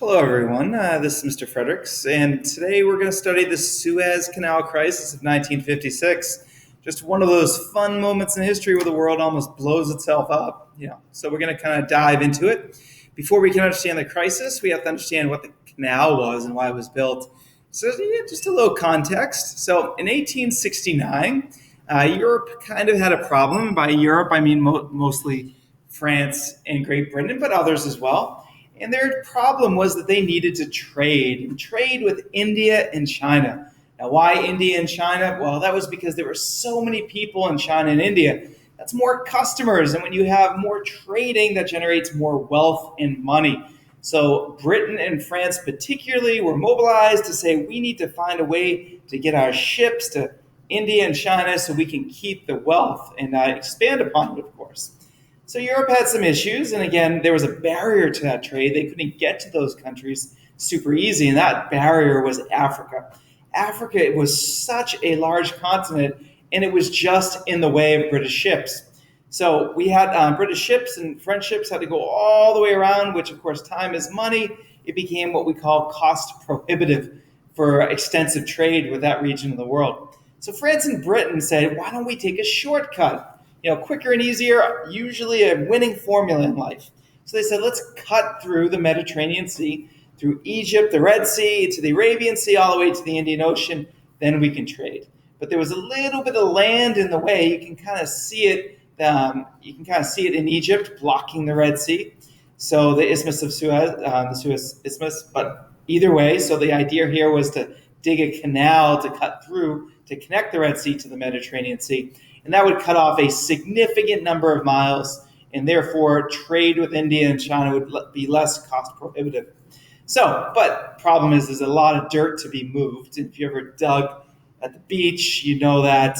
Hello, everyone. This is Mr. Fredericks, and today we're going to study the Suez Canal crisis of 1956. Just one of those fun moments in history where the world almost blows itself up. So we're going to kind of dive into it. Before we can understand the crisis, we have to understand what the canal was and why it was built. So, just a little context. So, in 1869, Europe kind of had a problem. And by Europe, I mean mostly France and Great Britain, but others as well. And their problem was that they needed to trade with India and China. Now, why India and China? Well, that was because there were so many people in China and India. That's more customers. And when you have more trading, that generates more wealth and money. So Britain and France particularly were mobilized to say, we need to find a way to get our ships to India and China so we can keep the wealth and expand upon it, of course. So Europe had some issues, and again, there was a barrier to that trade. They couldn't get to those countries super easy, and that barrier was Africa. Africa was such a large continent, and it was just in the way of British ships. So we had British ships and French ships had to go all the way around, which of course, time is money. It became what we call cost prohibitive for extensive trade with that region of the world. So France and Britain said, why don't we take a shortcut? Quicker and easier, usually a winning formula in life. So they said, let's cut through the Mediterranean Sea, through Egypt, the Red Sea, to the Arabian Sea, all the way to the Indian Ocean, then we can trade. But there was a little bit of land in the way. You can kind of see it. In Egypt, blocking the Red Sea. So the Isthmus of Suez, the Suez Isthmus. But either way, so the idea here was to dig a canal to cut through to connect the Red Sea to the Mediterranean Sea. And that would cut off a significant number of miles, and therefore trade with India and China would be less cost prohibitive. But problem is there's a lot of dirt to be moved. And if you ever dug at the beach, you know that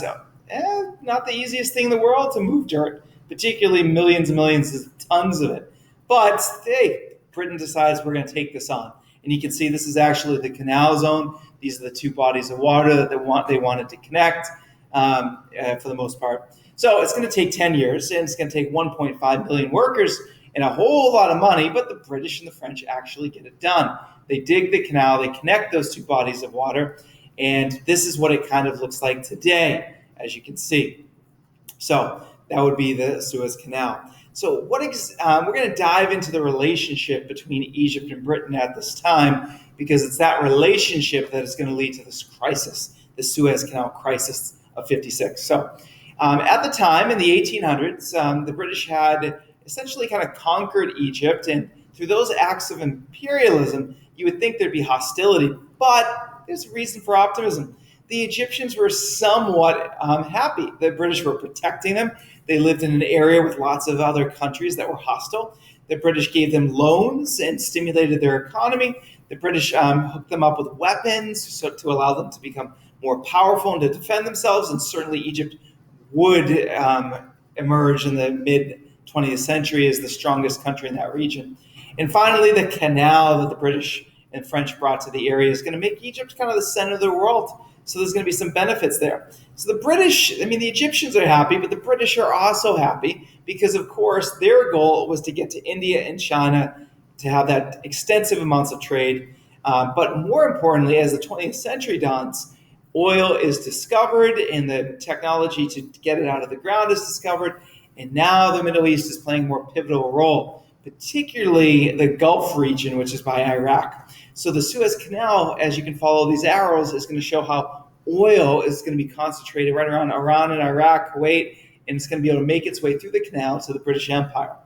not the easiest thing in the world to move dirt, particularly millions and millions of tons of it. But hey, Britain decides we're going to take this on. And you can see this is actually the canal zone. These are the two bodies of water that they wanted to connect. For the most part. So it's going to take 10 years, and it's going to take 1.5 million workers and a whole lot of money, but the British and the French actually get it done. They dig the canal, they connect those two bodies of water, and this is what it kind of looks like today, as you can see. So that would be the Suez Canal. So we're going to dive into the relationship between Egypt and Britain at this time, because it's that relationship that is going to lead to this crisis, the Suez Canal crisis of 56. So at the time in the 1800s, the British had essentially kind of conquered Egypt, and through those acts of imperialism, you would think there'd be hostility, but there's reason for optimism. The Egyptians were somewhat happy. The British were protecting them. They lived in an area with lots of other countries that were hostile. The British gave them loans and stimulated their economy. The British hooked them up with weapons to allow them to become more powerful and to defend themselves, and certainly Egypt would emerge in the mid-20th century as the strongest country in that region. And finally, the canal that the British and French brought to the area is going to make Egypt kind of the center of the world. So there's going to be some benefits there. So the Egyptians are happy, but the British are also happy because, of course, their goal was to get to India and China to have that extensive amounts of trade. But more importantly, as the 20th century dawns, oil is discovered and the technology to get it out of the ground is discovered. And now the Middle East is playing a more pivotal role, particularly the Gulf region, which is by Iraq. So the Suez Canal, as you can follow these arrows, is going to show how oil is going to be concentrated right around Iran and Iraq, Kuwait, and it's going to be able to make its way through the canal to the British Empire.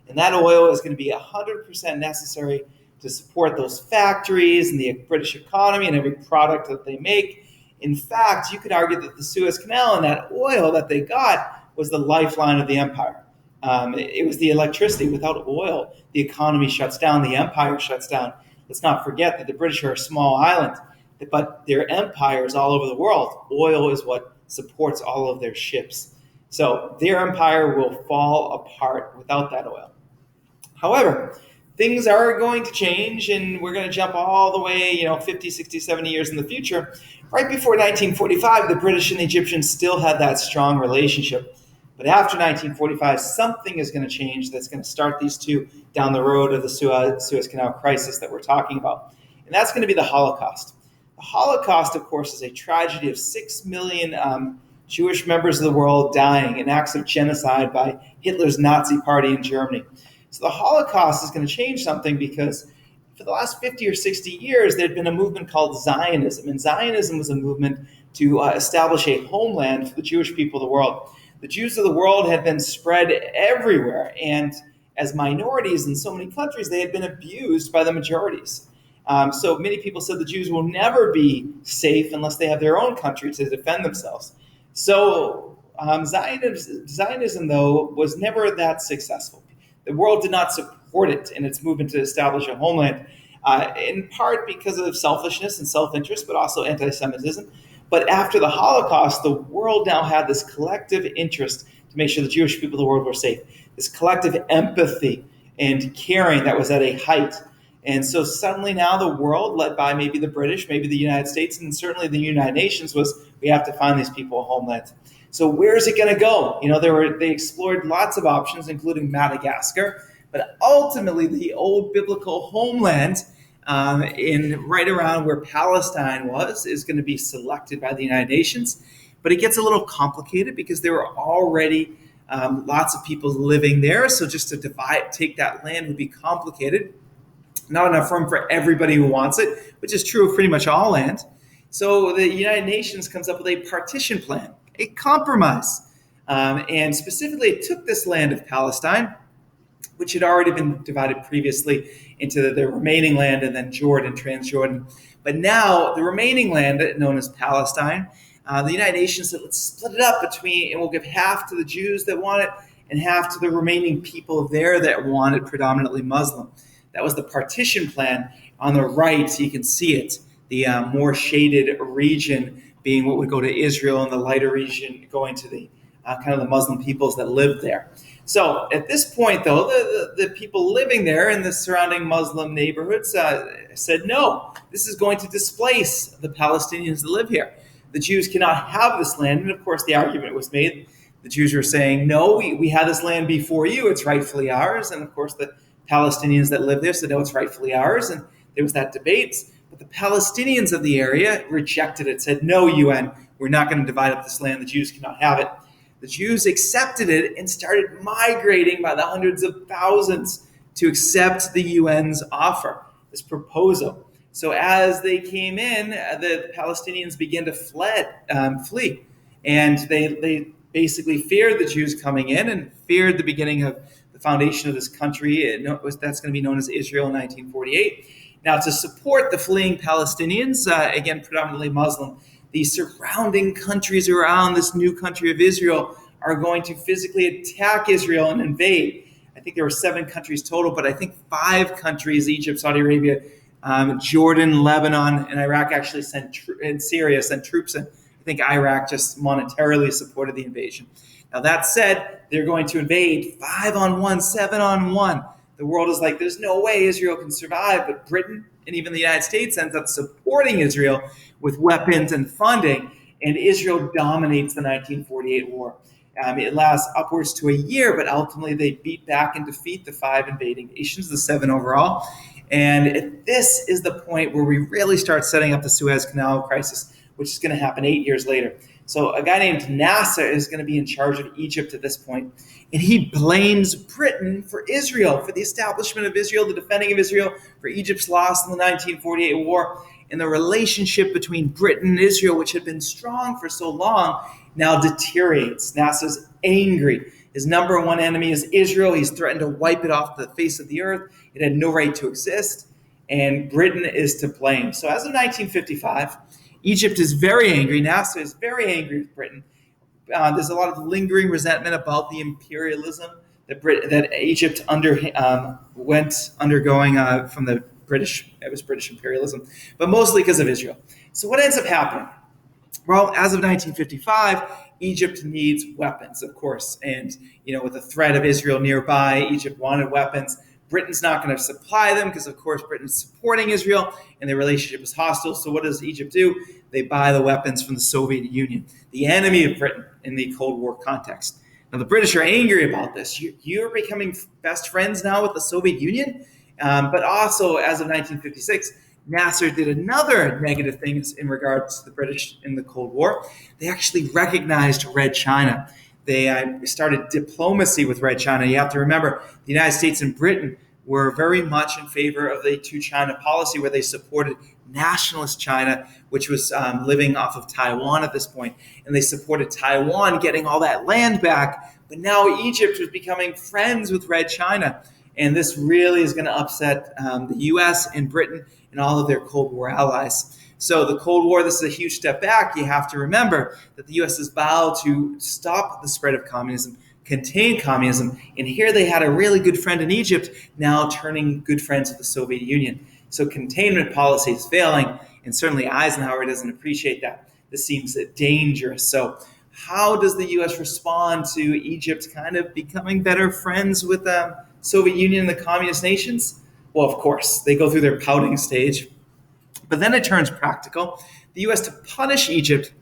And that oil is going to be 100% necessary to support those factories and the British economy and every product that they make. In fact, you could argue that the Suez Canal and that oil that they got was the lifeline of the empire. It was the electricity. Without oil, the economy shuts down, the empire shuts down. Let's not forget that the British are a small island, but their empire is all over the world. Oil is what supports all of their ships. So their empire will fall apart without that oil. However, things are going to change, and we're going to jump all the way, 50, 60, 70 years in the future. Right before 1945, the British and the Egyptians still had that strong relationship. But after 1945, something is going to change that's going to start these two down the road of the Suez Canal crisis that we're talking about. And that's going to be the Holocaust. The Holocaust, of course, is a tragedy of 6 million Jewish members of the world dying in acts of genocide by Hitler's Nazi party in Germany. So the Holocaust is going to change something because for the last 50 or 60 years, there had been a movement called Zionism. And Zionism was a movement to establish a homeland for the Jewish people of the world. The Jews of the world had been spread everywhere, and as minorities in so many countries, they had been abused by the majorities. So many people said the Jews will never be safe unless they have their own country to defend themselves. So Zionism, though, was never that successful. The world did not support it in its movement to establish a homeland, in part because of selfishness and self-interest, but also anti-Semitism. But after the Holocaust, the world now had this collective interest to make sure the Jewish people of the world were safe, this collective empathy and caring that was at a height. And so suddenly now the world, led by maybe the British, maybe the United States, and certainly the United Nations, was we have to find these people a homeland. So where is it going to go? They explored lots of options, including Madagascar, but ultimately the old biblical homeland in right around where Palestine is going to be selected by the United Nations. But it gets a little complicated because there were already lots of people living there. So just to take that land would be complicated. Not enough room for everybody who wants it, which is true of pretty much all land. So the United Nations comes up with a partition plan, a compromise. And specifically, it took this land of Palestine, which had already been divided previously into the remaining land and then Jordan, Transjordan. But now the remaining land, known as Palestine, the United Nations said, let's split it up and we'll give half to the Jews that want it and half to the remaining people there that want it, predominantly Muslim. That was the partition plan. On the right, you can see it, the more shaded region being what would go to Israel, and the lighter region going to the kind of the Muslim peoples that lived there. So at this point, though, the people living there in the surrounding Muslim neighborhoods said, no, this is going to displace the Palestinians that live here. The Jews cannot have this land. And of course, the argument was made. The Jews were saying, no, we had this land before you. It's rightfully ours. And of course, the Palestinians that live there said, no, it's rightfully ours. And there was that debate. But the Palestinians of the area rejected it, said, no, UN, we're not going to divide up this land. The Jews cannot have it. The Jews accepted it and started migrating by the hundreds of thousands to accept the UN's offer, this proposal. So as they came in, the Palestinians began to flee. And they basically feared the Jews coming in and feared the beginning of the foundation of this country. That's going to be known as Israel in 1948. Now, to support the fleeing Palestinians, again, predominantly Muslim, the surrounding countries around this new country of Israel are going to physically attack Israel and invade. I think there were 7 countries total, but I think 5 countries, Egypt, Saudi Arabia, Jordan, Lebanon, and Iraq actually and Syria sent troops in. I think Iraq just monetarily supported the invasion. Now, that said, they're going to invade 5-on-1, 7-on-1. The world is like, there's no way Israel can survive, but Britain and even the United States ends up supporting Israel with weapons and funding, and Israel dominates the 1948 war. It lasts upwards to a year, but ultimately they beat back and defeat the 5 invading nations, the 7 overall. And this is the point where we really start setting up the Suez Canal crisis, which is going to happen 8 years later. So a guy named Nasser is going to be in charge of Egypt at this point, and he blames Britain for Israel, for the establishment of Israel, the defending of Israel, for Egypt's loss in the 1948 war. And the relationship between Britain and Israel, which had been strong for so long, now deteriorates. Nasser's angry. His number one enemy is Israel. He's threatened to wipe it off the face of the earth. It had no right to exist, and Britain is to blame. So as of 1955, Egypt is very angry. Nasser is very angry with Britain. There's a lot of lingering resentment about the imperialism that Egypt went undergoing from the British. It was British imperialism, but mostly because of Israel. So what ends up happening? Well, as of 1955, Egypt needs weapons, of course. And, with the threat of Israel nearby, Egypt wanted weapons. Britain's not going to supply them because, of course, Britain's supporting Israel and their relationship is hostile. So what does Egypt do? They buy the weapons from the Soviet Union, the enemy of Britain in the Cold War context. Now, the British are angry about this. You're becoming best friends now with the Soviet Union. But also, as of 1956, Nasser did another negative thing in regards to the British in the Cold War. They actually recognized Red China. They started diplomacy with Red China. You have to remember, the United States and Britain were very much in favor of the two China policy, where they supported nationalist China, which was living off of Taiwan at this point. And they supported Taiwan getting all that land back. But now Egypt was becoming friends with Red China. And this really is going to upset the U.S. and Britain and all of their Cold War allies. So the Cold War, this is a huge step back. You have to remember that the U.S. has vowed to stop the spread of communism, contain communism. And here they had a really good friend in Egypt, now turning good friends with the Soviet Union. So containment policy is failing, and certainly Eisenhower doesn't appreciate that. This seems dangerous. So how does the U.S. respond to Egypt kind of becoming better friends with the Soviet Union and the communist nations? Well, of course, they go through their pouting stage. But then it turns practical. The U.S., to punish Egypt,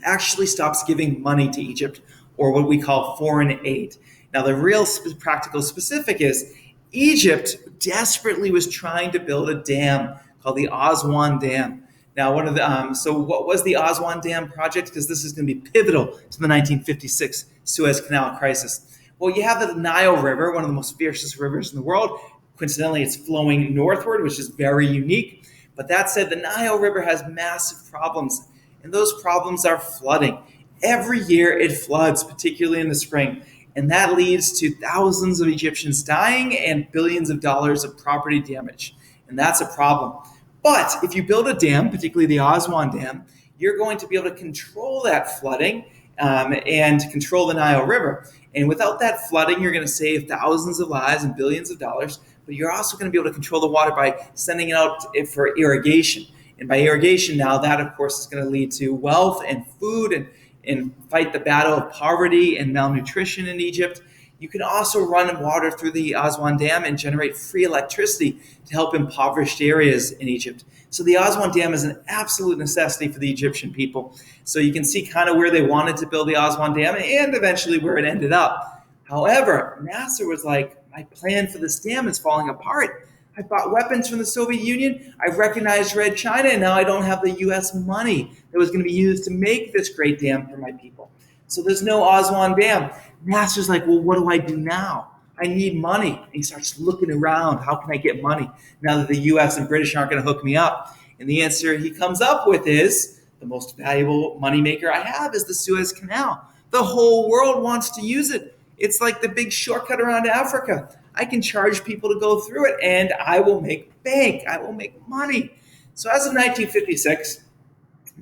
actually stops giving money to Egypt, or what we call foreign aid. Now, the real practical specific is Egypt desperately was trying to build a dam called the Aswan Dam. Now, so what was the Aswan Dam project? Because this is going to be pivotal to the 1956 Suez Canal crisis. Well, you have the Nile River, one of the most fiercest rivers in the world. Coincidentally, it's flowing northward, which is very unique. But that said, the Nile River has massive problems, and those problems are flooding. Every year it floods, particularly in the spring, and that leads to thousands of Egyptians dying and billions of dollars of property damage. And that's a problem. But if you build a dam, particularly the Aswan Dam, you're going to be able to control that flooding and control the Nile River. And without that flooding, you're going to save thousands of lives and billions of dollars, but you're also going to be able to control the water by sending it out for irrigation. And by irrigation now, that of course is going to lead to wealth and food and fight the battle of poverty and malnutrition in Egypt. You can also run water through the Aswan Dam and generate free electricity to help impoverished areas in Egypt. So the Aswan Dam is an absolute necessity for the Egyptian people. So you can see kind of where they wanted to build the Aswan Dam and eventually where it ended up. However, Nasser was like, my plan for this dam is falling apart. I bought weapons from the Soviet Union. I've recognized Red China, and now I don't have the U.S. money that was going to be used to make this great dam for my people. So there's no Aswan Dam. Nasser's like, well, what do I do now? I need money. And he starts looking around. How can I get money now that the U.S. and British aren't going to hook me up? And the answer he comes up with is, the most valuable moneymaker I have is the Suez Canal. The whole world wants to use it. It's like the big shortcut around Africa. I can charge people to go through it, and I will make bank. I will make money. So as of 1956,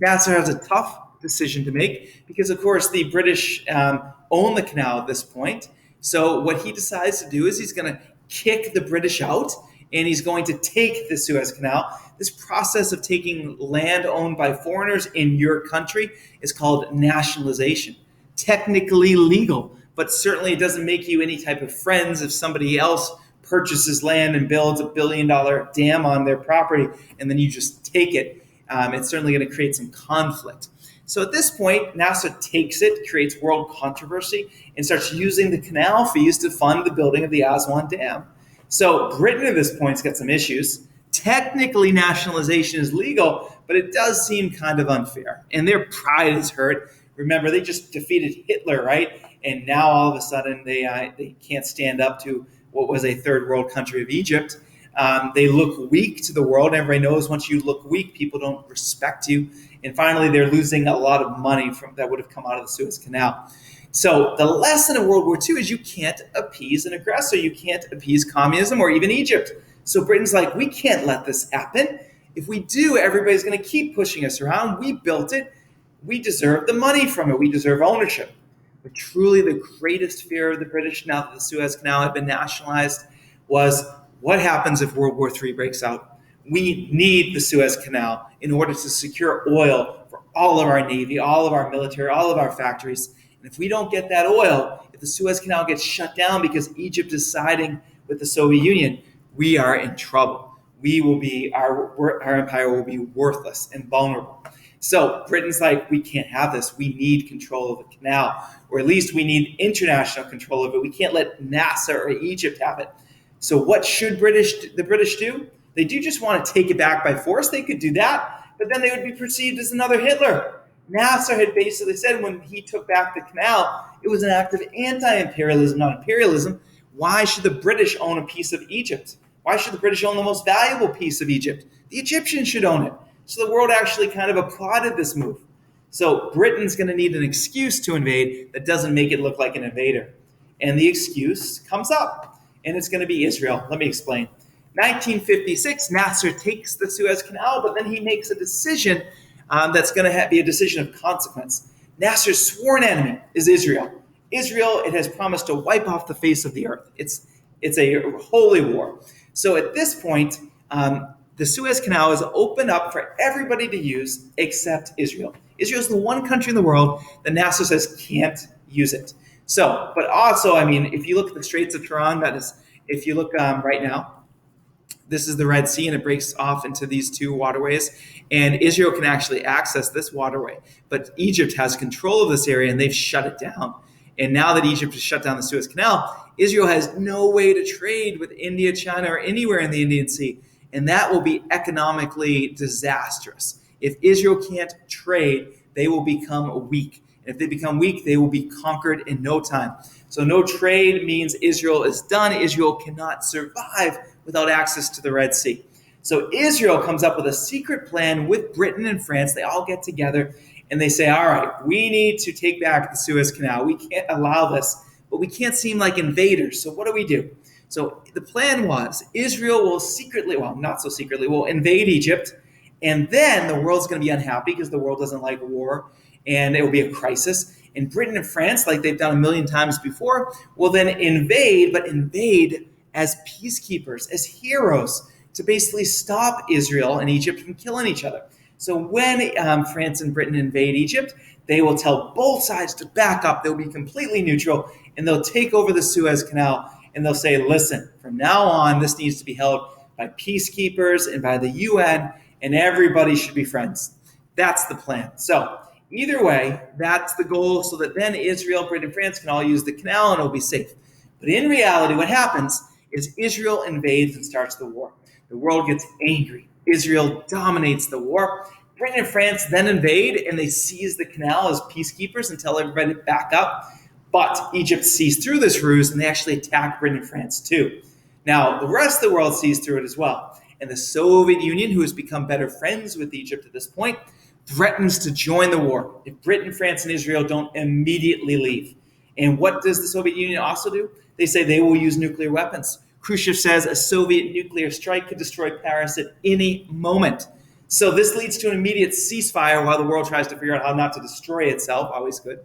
Nasser has a tough decision to make because, of course, the British own the canal at this point. So what he decides to do is he's going to kick the British out, and he's going to take the Suez Canal. This process of taking land owned by foreigners in your country is called nationalization. Technically legal, but certainly it doesn't make you any type of friends if somebody else purchases land and builds $1 billion dam on their property, and then you just take it. It's certainly going to create some conflict. So at this point, Nasser takes it, creates world controversy, and starts using the canal fees to fund the building of the Aswan Dam. So Britain at this point's got some issues. Technically, nationalization is legal, but it does seem kind of unfair. And their pride is hurt. Remember, they just defeated Hitler, right? And now all of a sudden they can't stand up to what was a third world country of Egypt. They look weak to the world. Everybody knows once you look weak, people don't respect you. And finally, they're losing a lot of money that would have come out of the Suez Canal. So the lesson of World War II is you can't appease an aggressor. You can't appease communism or even Egypt. So Britain's like, we can't let this happen. If we do, everybody's going to keep pushing us around. We built it. We deserve the money from it. We deserve ownership. But truly the greatest fear of the British, now that the Suez Canal had been nationalized, was what happens if World War III breaks out? We need the Suez Canal in order to secure oil for all of our Navy, all of our military, all of our factories. And if we don't get that oil, if the Suez Canal gets shut down because Egypt is siding with the Soviet Union, we are in trouble. Our empire will be worthless and vulnerable. So Britain's like, we can't have this. We need control of the canal, or at least we need international control of it. We can't let Nasser or Egypt have it. So what should the British do? They do just want to take it back by force. They could do that, but then they would be perceived as another Hitler. Nasser had basically said when he took back the canal, it was an act of anti-imperialism, not imperialism. Why should the British own a piece of Egypt? Why should the British own the most valuable piece of Egypt? The Egyptians should own it. So the world actually kind of applauded this move. So Britain's going to need an excuse to invade that doesn't make it look like an invader. And the excuse comes up, and it's going to be Israel. Let me explain. 1956, Nasser takes the Suez Canal, but then he makes a decision that's going to be a decision of consequence. Nasser's sworn enemy is Israel. Israel, it has promised to wipe off the face of the earth. It's a holy war. So at this point, the Suez Canal is opened up for everybody to use except Israel. Israel is the one country in the world that Nasser says can't use it. So, but also, I mean, if you look at the Straits of Tiran, that is, if you look right now, this is the Red Sea, and it breaks off into these two waterways. And Israel can actually access this waterway. But Egypt has control of this area, and they've shut it down. And now that Egypt has shut down the Suez Canal, Israel has no way to trade with India, China, or anywhere in the Indian Sea. And that will be economically disastrous. If Israel can't trade, they will become weak. And if they become weak, they will be conquered in no time. So no trade means Israel is done. Israel cannot survive without access to the Red Sea. So Israel comes up with a secret plan with Britain and France. They all get together and they say, all right, we need to take back the Suez Canal. We can't allow this, but we can't seem like invaders. So what do we do? So the plan was Israel will secretly, well, not so secretly, will invade Egypt. And then the world's going to be unhappy because the world doesn't like war and it will be a crisis. And Britain and France, like they've done a million times before, will then invade, but invade as peacekeepers, as heroes, to basically stop Israel and Egypt from killing each other. So when France and Britain invade Egypt, they will tell both sides to back up. They'll be completely neutral, and they'll take over the Suez Canal, and they'll say, listen, from now on, this needs to be held by peacekeepers and by the UN, and everybody should be friends. That's the plan. So either way, that's the goal, so that then Israel, Britain, and France can all use the canal, and it'll be safe. But in reality, what happens is Israel invades and starts the war. The world gets angry. Israel dominates the war. Britain and France then invade, and they seize the canal as peacekeepers and tell everybody to back up. But Egypt sees through this ruse, and they actually attack Britain and France too. Now, the rest of the world sees through it as well. And the Soviet Union, who has become better friends with Egypt at this point, threatens to join the war if Britain, France, and Israel don't immediately leave. And what does the Soviet Union also do? They say they will use nuclear weapons. Khrushchev says a Soviet nuclear strike could destroy Paris at any moment. So this leads to an immediate ceasefire while the world tries to figure out how not to destroy itself, always good.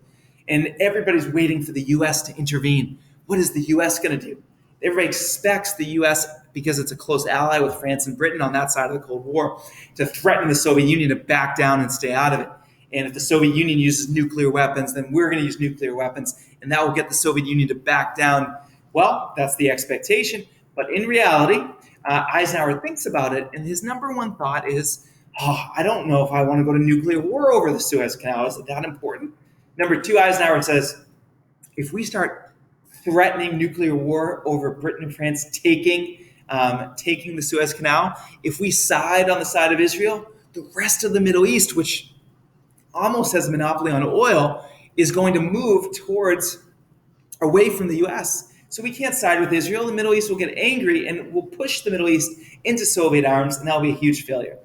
And everybody's waiting for the U.S. to intervene. What is the U.S. going to do? Everybody expects the U.S., because it's a close ally with France and Britain on that side of the Cold War, to threaten the Soviet Union to back down and stay out of it. And if the Soviet Union uses nuclear weapons, then we're going to use nuclear weapons, and that will get the Soviet Union to back down. Well, that's the expectation. But in reality, Eisenhower thinks about it, and his number one thought is, I don't know if I want to go to nuclear war over the Suez Canal. Is it that important? Number two, Eisenhower says, if we start threatening nuclear war over Britain and France taking the Suez Canal, if we side on the side of Israel, the rest of the Middle East, which almost has a monopoly on oil, is going to move away from the U.S. So we can't side with Israel. The Middle East will get angry and will push the Middle East into Soviet arms, and that'll be a huge failure.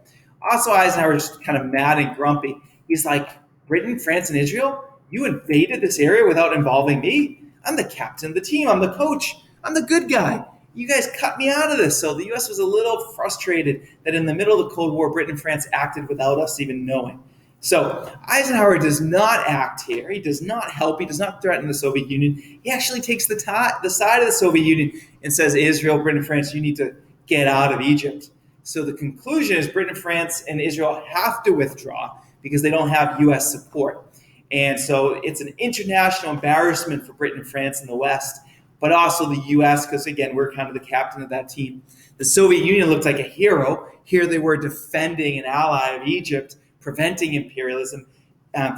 Also, Eisenhower is just kind of mad and grumpy. He's like, Britain, France, and Israel, you invaded this area without involving me? I'm the captain of the team. I'm the coach. I'm the good guy. You guys cut me out of this. So the U.S. was a little frustrated that in the middle of the Cold War, Britain and France acted without us even knowing. So Eisenhower does not act here. He does not help. He does not threaten the Soviet Union. He actually takes the side of the Soviet Union and says, Israel, Britain, and France, you need to get out of Egypt. So the conclusion is Britain, France, and Israel have to withdraw because they don't have U.S. support. And so it's an international embarrassment for Britain and France in the West, but also the U.S. because, again, we're kind of the captain of that team. The Soviet Union looked like a hero. Here they were defending an ally of Egypt, preventing imperialism,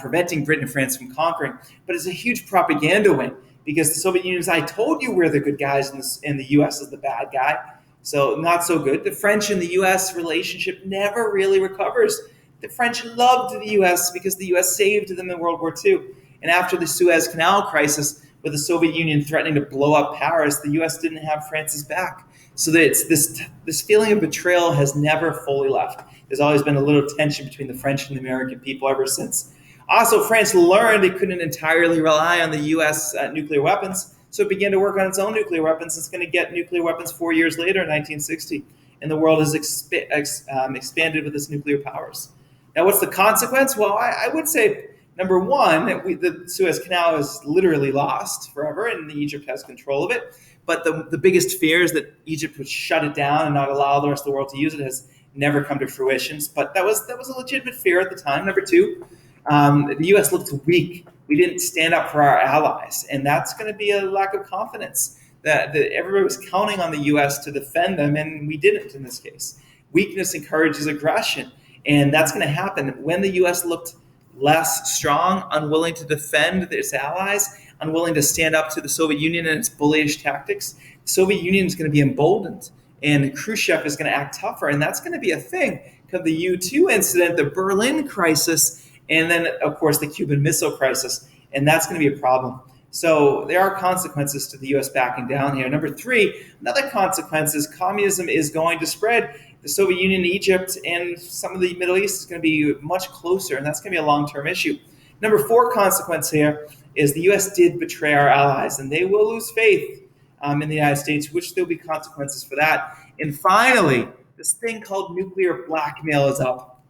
preventing Britain and France from conquering. But it's a huge propaganda win because the Soviet Union is, I told you we're the good guys and the US is the bad guy. So not so good. The French and the US relationship never really recovers. The French loved the US because the US saved them in World War II. And after the Suez Canal crisis, with the Soviet Union threatening to blow up Paris, the US didn't have France's back. So that it's this feeling of betrayal has never fully left. There's always been a little tension between the French and the American people ever since. Also, France learned it couldn't entirely rely on the US nuclear weapons, so it began to work on its own nuclear weapons. It's going to get nuclear weapons 4 years later in 1960, and the world has expanded with its nuclear powers. Now, what's the consequence? Well, I would say, number one, the Suez Canal is literally lost forever, and Egypt has control of it. But the biggest fear is that Egypt would shut it down and not allow the rest of the world to use it has never come to fruition. But that was a legitimate fear at the time. Number two, the U.S. looked weak. We didn't stand up for our allies, and that's going to be a lack of confidence. That everybody was counting on the U.S. to defend them, and we didn't in this case. Weakness encourages aggression, and that's going to happen when the U.S. looked less strong, unwilling to defend its allies, unwilling to stand up to the Soviet Union and its bullish tactics. The Soviet Union is going to be emboldened, and Khrushchev is going to act tougher, and that's going to be a thing. Because the U-2 incident, the Berlin crisis, and then, of course, the Cuban Missile Crisis, and that's going to be a problem. So there are consequences to the U.S. backing down here. Number three, another consequence is communism is going to spread. The Soviet Union, Egypt, and some of the Middle East is going to be much closer, and that's going to be a long-term issue. Number four consequence here is the U.S. did betray our allies, and they will lose faith in the United States, which there'll be consequences for that. And finally, this thing called nuclear blackmail is up.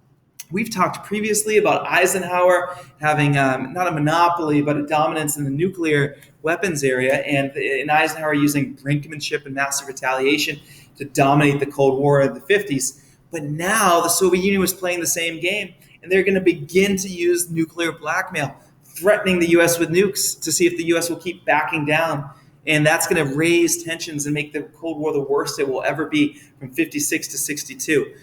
We've talked previously about Eisenhower having not a monopoly, but a dominance in the nuclear weapons area, and Eisenhower using brinkmanship and massive retaliation to dominate the Cold War in the 50s. But now the Soviet Union was playing the same game, and they're going to begin to use nuclear blackmail, threatening the U.S. with nukes to see if the U.S. will keep backing down. And that's going to raise tensions and make the Cold War the worst it will ever be from 56 to 62.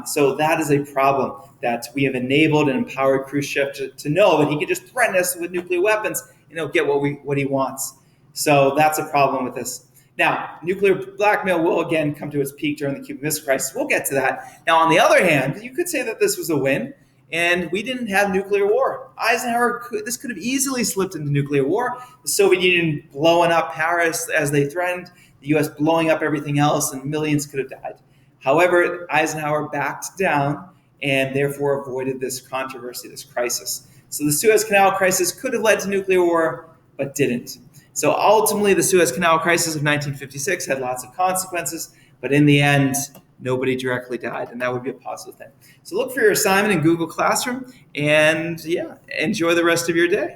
So that is a problem that we have enabled and empowered Khrushchev to know that he can just threaten us with nuclear weapons and he'll get what he wants. So that's a problem with this. Now, nuclear blackmail will again come to its peak during the Cuban Missile Crisis. We'll get to that. Now, on the other hand, you could say that this was a win and we didn't have nuclear war. Eisenhower, this could have easily slipped into nuclear war. The Soviet Union blowing up Paris as they threatened, the U.S. blowing up everything else, and millions could have died. However, Eisenhower backed down and therefore avoided this controversy, this crisis. So the Suez Canal crisis could have led to nuclear war, but didn't. So ultimately, the Suez Canal crisis of 1956 had lots of consequences, but in the end, nobody directly died, and that would be a positive thing. So look for your assignment in Google Classroom, and enjoy the rest of your day.